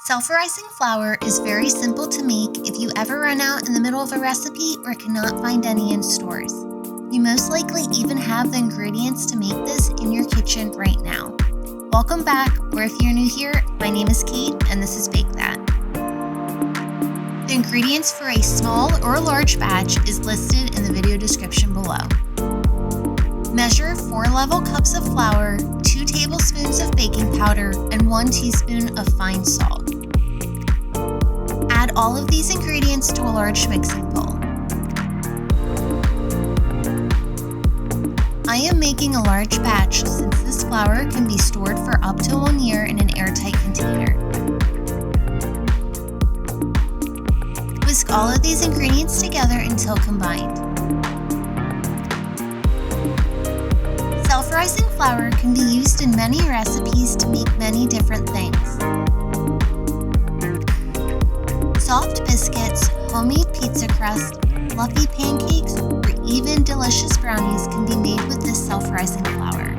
Self-rising flour is very simple to make if you ever run out in the middle of a recipe or cannot find any in stores. You most likely even have the ingredients to make this in your kitchen right now. Welcome back, or if you're new here, my name is Kate and this is Bake That. The ingredients for a small or large batch is listed in the video description below. Measure 4 level cups of flour, 2 tablespoons of baking powder, and 1 teaspoon of fine salt. Add all of these ingredients to a large mixing bowl. I am making a large batch since this flour can be stored for up to 1 year in an airtight container. Whisk all of these ingredients together until combined. Self-rising flour can be used in many recipes to make many different things. Soft biscuits, homemade pizza crust, fluffy pancakes, or even delicious brownies can be made with this self-rising flour.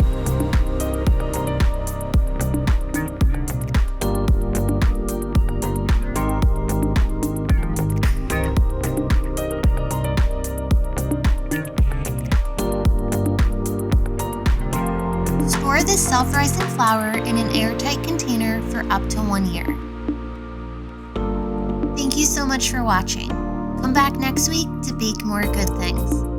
Store this self-rising flour in an airtight container for up to 1 year. Thank you so much for watching. Come back next week to bake more good things.